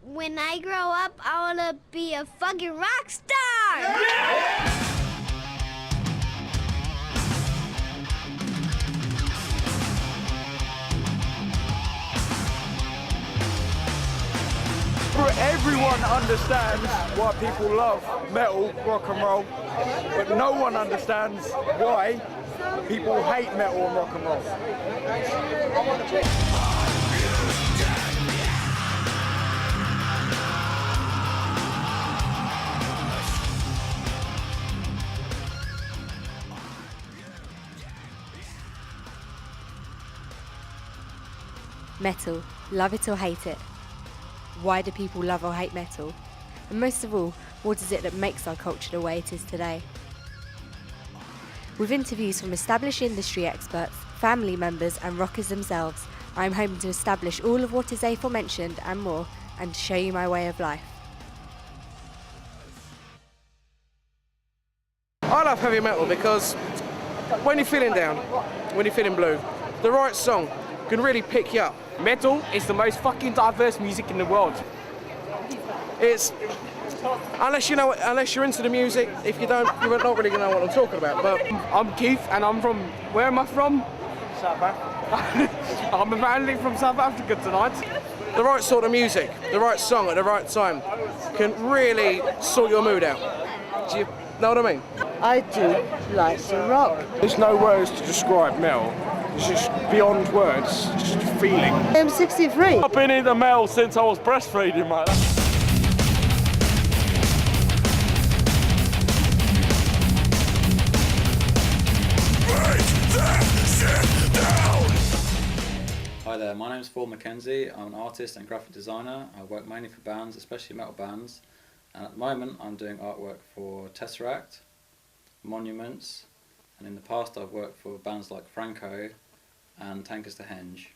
When I grow up, I wanna be a fucking rock star! Yeah! Everyone understands why people love metal, rock and roll, but no one understands why people hate metal and rock and roll. Metal, love it or hate it. Why do people love or hate metal? And most of all, what is it that makes our culture the way it is today? With interviews from established industry experts, family members and rockers themselves, I am hoping to establish all of what is aforementioned and more, and to show you my way of life. I love heavy metal because when you're feeling down, when you're feeling blue, the right song can really pick you up. Metal is the most fucking diverse music in the world. It's unless you're into the music. If you don't, you're not really gonna know what I'm talking about. But I'm Keith, and I'm from. Where am I from? South Africa. I'm apparently from South Africa tonight. The right sort of music, the right song at the right time, can really sort your mood out. Do you know what I mean? I do like some rock. There's no words to describe metal. It's just beyond words, it's just a feeling. I'm 63. I've been into metal since I was breastfeeding, mate. Hi there, my name is Paul Mackenzie. I'm an artist and graphic designer. I work mainly for bands, especially metal bands. And at the moment I'm doing artwork for Tesseract, Monuments, and in the past I've worked for bands like Franco and Tankers to Henge.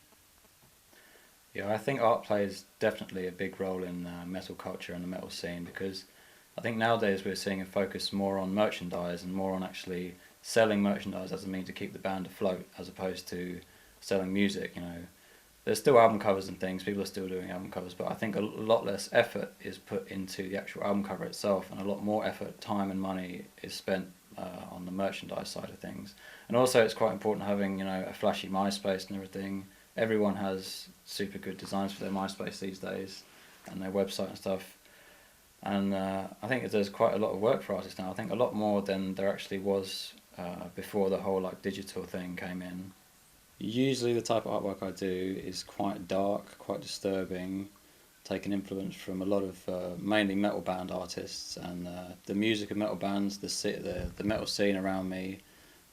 Yeah, I think art plays definitely a big role in metal culture and the metal scene, because I think nowadays we're seeing a focus more on merchandise and more on actually selling merchandise as a means to keep the band afloat, as opposed to selling music. You know, there's still album covers and things, people are still doing album covers, but I think a lot less effort is put into the actual album cover itself, and a lot more effort, time and money is spent on the merchandise side of things. And also it's quite important having, you know, a flashy MySpace and everything. Everyone has super good designs for their MySpace these days and their website and stuff. And I think there's quite a lot of work for artists now. I think a lot more than there actually was before the whole like digital thing came in. Usually the type of artwork I do is quite dark, quite disturbing, taking influence from a lot of mainly metal band artists and the music of metal bands, the metal scene around me,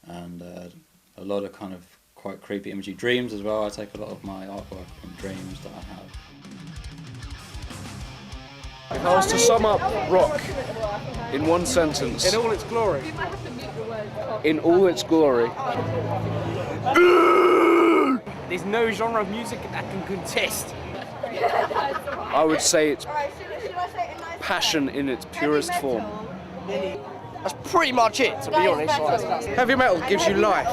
and a lot of kind of quite creepy imagery. Dreams as well, I take a lot of my artwork from dreams that I have. If I was to sum up rock in one sentence, In all its glory. in all its glory, There's no genre of music that can contest. I would say it's passion in its purest form. That's pretty much it, to be honest. Heavy metal gives you life.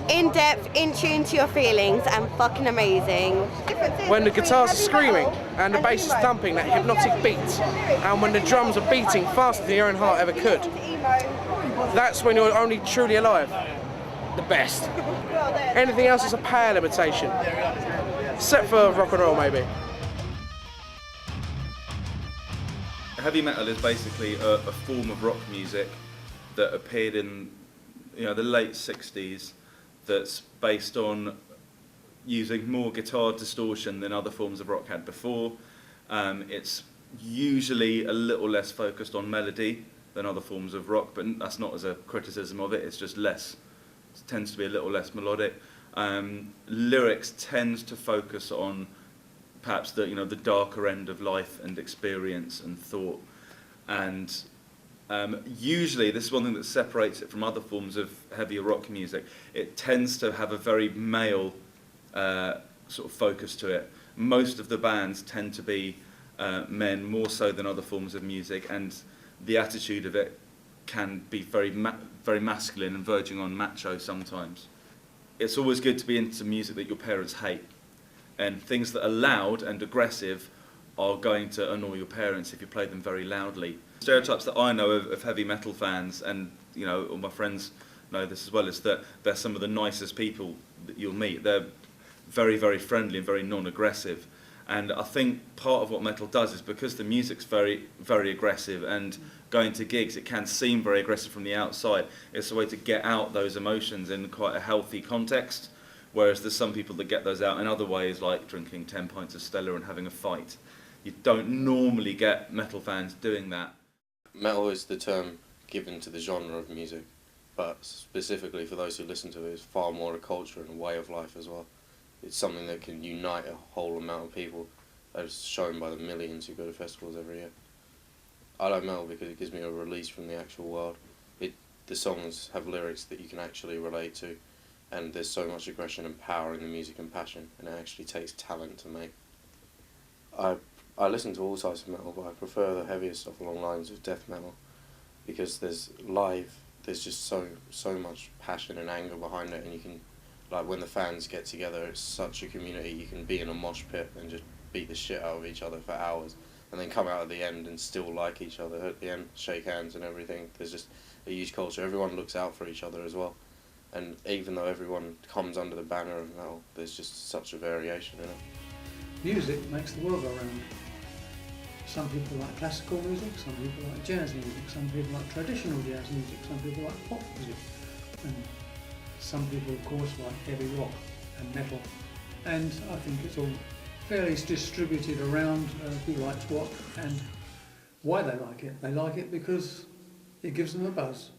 In depth, in tune to your feelings, and fucking amazing. When the guitars are screaming and the bass is thumping that hypnotic beat, and when the drums are beating faster than your own heart ever could, that's when you're only truly alive. The best. Anything else is a pale imitation. Except for rock and roll, maybe. Heavy metal is basically a form of rock music that appeared in, you know, the late 60s, that's based on using more guitar distortion than other forms of rock had before. It's usually a little less focused on melody than other forms of rock, but that's not as a criticism of it, it's just less, it tends to be a little less melodic. Lyrics tends to focus on perhaps the, you know, the darker end of life and experience and thought, and usually this is one thing that separates it from other forms of heavier rock music. It tends to have a very male sort of focus to it. Most of the bands tend to be men, more so than other forms of music, and the attitude of it can be very masculine and verging on macho sometimes. It's always good to be into music that your parents hate, and things that are loud and aggressive are going to annoy your parents if you play them very loudly. Stereotypes that I know of heavy metal fans, and you know, all my friends know this as well, is that they're some of the nicest people that you'll meet. They're very, very friendly and very non-aggressive. And I think part of what metal does is because the music's very, very aggressive, and going to gigs, it can seem very aggressive from the outside. It's a way to get out those emotions in quite a healthy context, whereas there's some people that get those out in other ways, like drinking 10 pints of Stella and having a fight. You don't normally get metal fans doing that. Metal is the term given to the genre of music, but specifically for those who listen to it, it's far more a culture and a way of life as well. It's something that can unite a whole amount of people, as shown by the millions who go to festivals every year. I like metal because it gives me a release from the actual world. The songs have lyrics that you can actually relate to, and there's so much aggression and power in the music and passion, and it actually takes talent to make. I listen to all types of metal, but I prefer the heavier stuff along lines of death metal, because there's just so much passion and anger behind it, and you can, like when the fans get together, it's such a community. You can be in a mosh pit and just beat the shit out of each other for hours, and then come out at the end and still like each other at the end, shake hands and everything. There's just a huge culture. Everyone looks out for each other as well, and even though everyone comes under the banner of metal, there's just such a variation in it. Music makes the world go round. Some people like classical music, some people like jazz music, some people like traditional jazz music, some people like pop music, and some people of course like heavy rock and metal. And I think it's all fairly distributed around who likes what and why they like it. They like it because it gives them a buzz.